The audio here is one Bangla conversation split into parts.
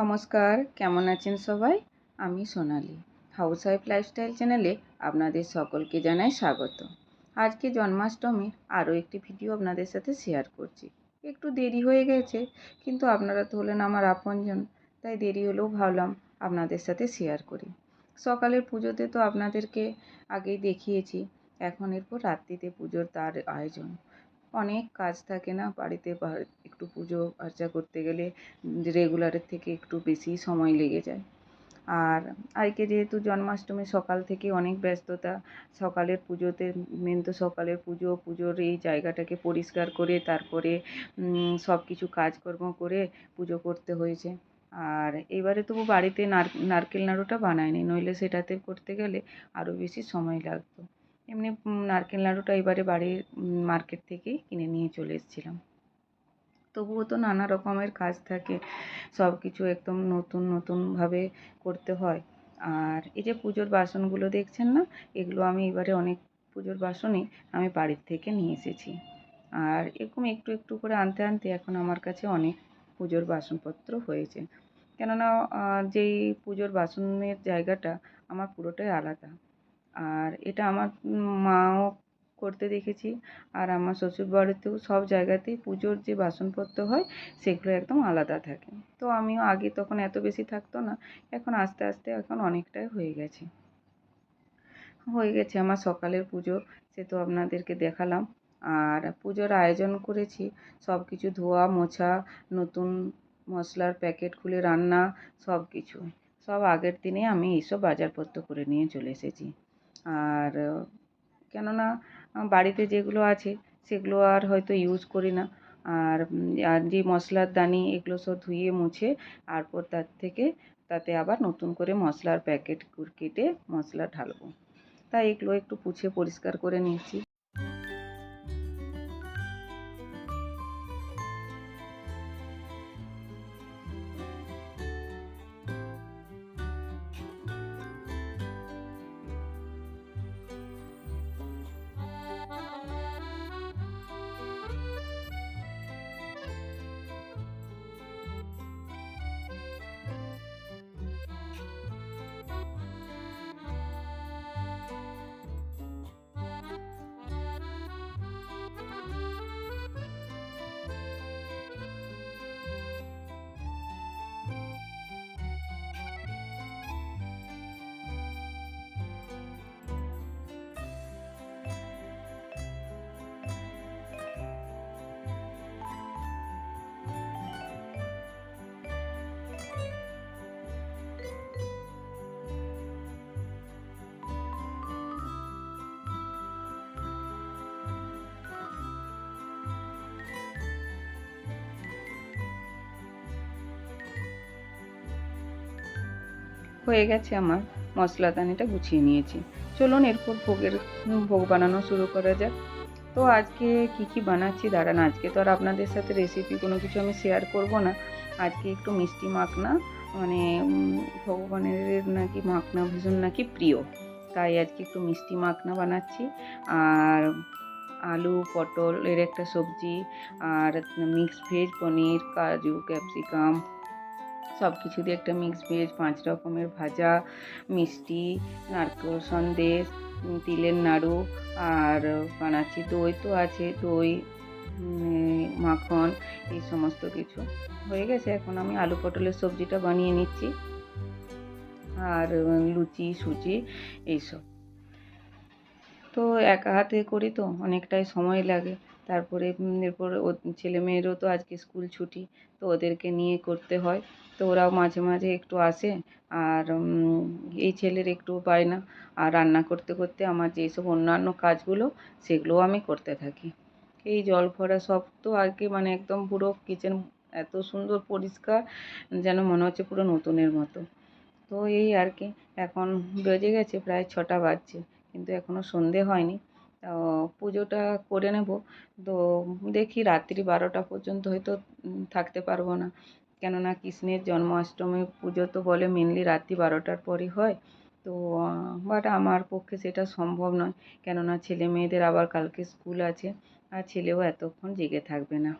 নমস্কার, কেমন আছেন সবাই? আমি সোনালি। হাউসওয়াইফ লাইফস্টাইল চ্যানেলে আপনাদের সকলকে জানাই স্বাগত। আজকে জন্মাষ্টমীর আরও একটি ভিডিও আপনাদের সাথে শেয়ার করছি। একটু দেরি হয়ে গেছে, কিন্তু আপনারা তো হলেন আমার আপনজন, তাই দেরি হলেও ভাবলাম আপনাদের সাথে শেয়ার করি। সকালের পুজোতে তো আপনাদেরকে আগেই দেখিয়েছি। এখন এরপর রাত্রিতে পুজোর তার আয়োজন। অনেক কাজ থাকে না বাড়িতে, একটু পুজো আর্চা করতে গেলে রেগুলারের থেকে একটু বেশি সময় লেগে যায়। আর আজকে যেহেতু জন্মাষ্টমী, সকাল থেকে অনেক ব্যস্ততা। সকালের পুজোতে মেন তো সকালের পুজোর এই জায়গাটাকে পরিষ্কার করে তারপরে সব কিছু কাজকর্ম করে পুজো করতে হয়েছে। আর এবারে তবু বাড়িতে নারকেল নাড়ুটা বানাইনি, নইলে সেটাতে করতে গেলে আরও বেশি সময় লাগতো। এমনি নারকেল নাড়ুটা এবারে বাড়ির মার্কেট থেকেই কিনে নিয়ে চলে এসেছিলাম। তবুও তো নানা রকমের কাজ থাকে, সব কিছু একদম নতুনভাবে করতে হয়। আর এই যে পুজোর বাসনগুলো দেখছেন না, এগুলো আমি এবারে অনেক পুজোর বাসনই আমি বাড়ির থেকে নিয়ে এসেছি। আর এরকম একটু একটু করে আনতে আনতে এখন আমার কাছে অনেক পুজোর বাসনপত্র হয়েছে। কেননা যেই পুজোর বাসনের জায়গাটা আমার পুরোটাই আলাদা। আর এটা আমার মাও করতে দেখেছি। আর আমার শ্বশুরবাড়িতেও সব জায়গাতেই পুজোর যে বাসনপত্র হয় সেগুলো একদম আলাদা থাকে। তো আমিও আগে তখন এত বেশি থাকতো না, এখন আস্তে আস্তে এখন অনেকটাই হয়ে গেছে আমার সকালের পুজো। সে তো আপনাদেরকে দেখালাম। আর পুজোর আয়োজন করেছি সব কিছু ধোয়া মোছা, নতুন মশলার প্যাকেট খুলে রান্না, সব কিছু সব আগের দিনে আমি এইসব বাজারপত্র করে নিয়ে চলে এসেছি। আর কেননা বাড়িতে যেগুলো আছে সেগুলো আর হয়তো ইউজ করি না। আর যে মশলার দানি এগুলো সব ধুয়ে মুছে তারপর তাতে আবার নতুন করে মশলার প্যাকেট কেটে মশলা ঢালবো, তাই এগুলো একটু পুছে পরিষ্কার করে নিয়েছি। হয়ে গেছে আমার মশলাদানিটা গুছিয়ে নিয়েছি। চলুন এরপর ভোগ বানানো শুরু করা যাক। তো আজকে কি বানাচ্ছি দাঁড়ান, আজকে তো আর আপনাদের সাথে রেসিপি কোনো কিছু আমি শেয়ার করব না। আজকে একটু মিষ্টি মাখনা, মানে ভগবানের নাকি মাখনা ভীষণ নাকি প্রিয়, তাই আজকে একটু মিষ্টি মাখনা বানাচ্ছি। আর আলু পটল এর একটা সবজি, আর মিক্স ভেজ, পনির, কাজু, ক্যাপসিকাম সব কিছু দিয়ে একটা মিক্স ভেজ, 5 রকমের ভাজা, মিষ্টি, নারকেল সন্দেশ, তিলের নাড়ু, আর বানাচ্ছি দই তো আছে, দই, মাখন, এই সমস্ত কিছু হয়ে গেছে। এখন আমি আলু পটলের সবজিটা বানিয়ে নিচ্ছি, আর লুচি সুজি এইসব তো একা হাতে করি তো অনেকটাই সময় লাগে। তারপরে এরপর ছেলে মেয়েরও তো আজকে স্কুল ছুটি, তো ওদেরকে নিয়ে করতে হয়। তো ওরাও মাঝে মাঝে একটু আসে। আর এই ছেলের একটু বায়না। আর রান্না করতে করতে আমার যেসব অন্যান্য কাজগুলো সেগুলোও আমি করতে থাকি। এই জল ভরা সব তো আগে, মানে একদম পুরো কিচেন এত সুন্দর পরিষ্কার, যেন মনে হচ্ছে পুরো নতুনের মতো। তো এই আর কি, এখন বেজে গেছে প্রায় 6টা বাজছে, কিন্তু এখনও সন্ধে হয়নি। তো পুজোটা করে নেব। তো দেখি রাত্রি 12টা পর্যন্ত হয়তো থাকতে পারবো না, কেননা কৃষ্ণের জন্মাষ্টমী পুজো তো বলে মেনলি রাত্রি 12টার পরই হয়। তো বাট আমার পক্ষে সেটা সম্ভব নয়, কেননা ছেলে মেয়েদের আবার কালকে স্কুল আছে, আর ছেলেও এতক্ষণ জেগে থাকবে না।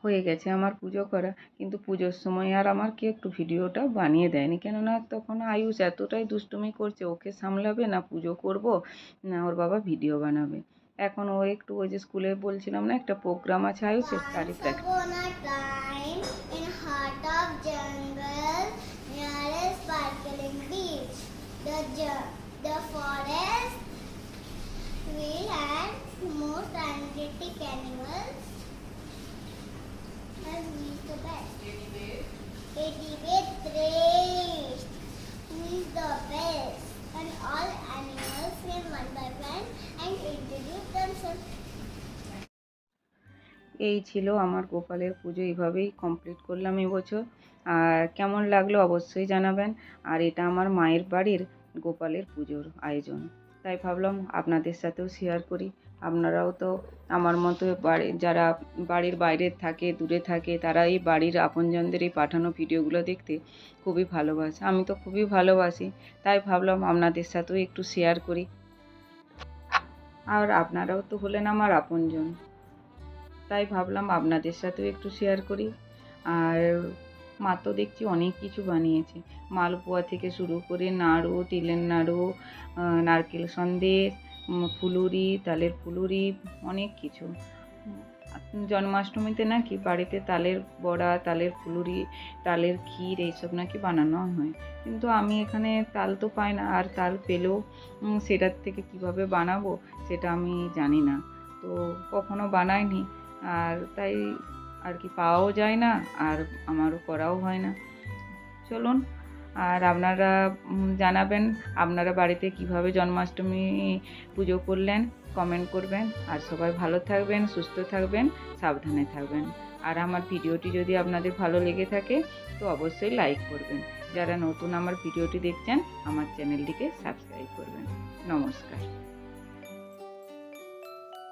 হয়ে গেছে আমার পুজো করা, কিন্তু পুজোর সময় আর আমার কেউ একটু ভিডিওটা বানিয়ে দেয়নি, কেননা তখন আয়ুষ এতটাই দুষ্টুমি করছে, ওকে সামলাবে না পুজো করব না ওর বাবা ভিডিও বানাবে। এখন ও একটু ওই যে স্কুলে বলছিলাম না একটা প্রোগ্রাম আছে আয়ুষের, তারই practice. Once upon a time, in heart of jungle, near a sparkling beach, the forest we had most energetic animals, and we the best. Teddy bear raced, we the best, and all animals came one by one and introduced themselves. এই ছিল আমার গোপালের পুজো, এইভাবেই কমপ্লিট করলাম এবছর। আর কেমন লাগলো অবশ্যই জানাবেন। আর এটা আমার মায়ের বাড়ির গোপালের পুজোর আয়োজন, তাই ভাবলাম আপনাদের সাথেও শেয়ার করি। আপনারাও তো আমার মতো যারা বাড়ির বাইরে থাকে, দূরে থাকে, তারা এই বাড়ির আপনজনদের এই পাঠানো ভিডিওগুলো দেখতে খুবই ভালোবাসে, আমি তো খুবই ভালোবাসি, তাই ভাবলাম আপনাদের সাথেও একটু শেয়ার করি। আর আপনারাও তো হলেন আমার আপনজন, তাই ভাবলাম আপনাদের সাথেও একটু শেয়ার করি। আর মা তো দেখছি অনেক কিছু বানিয়েছে, মালপোয়া থেকে শুরু করে নাড়ু, তিলের নাড়ু, নারকেল সন্দেশ, ফুলুরি, তালের ফুলুরি, অনেক কিছু। জন্মাষ্টমীতে নাকি বাড়িতে তালের বড়া, তালের ফুলুরি, তালের ক্ষীর এইসব নাকি বানানো হয়, কিন্তু আমি এখানে তাল তো পাই না, আর তাল পেলেও সেটার থেকে কিভাবে বানাবো সেটা আমি জানি না, তো কখনো বানাইনি, আর তাই আর কি পাওয়াও যায় না, আর আমারও করাও হয় না। চলুন, আর আপনারা জানাবেন আপনারা বাড়িতে কিভাবে জন্মাষ্টমী পুজো করলেন, কমেন্ট করবেন। আর সবাই ভালো থাকবেন, সুস্থ থাকবেন, সাবধানে থাকবেন। আর আমার ভিডিওটি যদি আপনাদের ভালো লেগে থাকে তো অবশ্যই লাইক করবেন। যারা নতুন আমার ভিডিওটি দেখছেন আমার চ্যানেলটিকে সাবস্ক্রাইব করবেন। নমস্কার।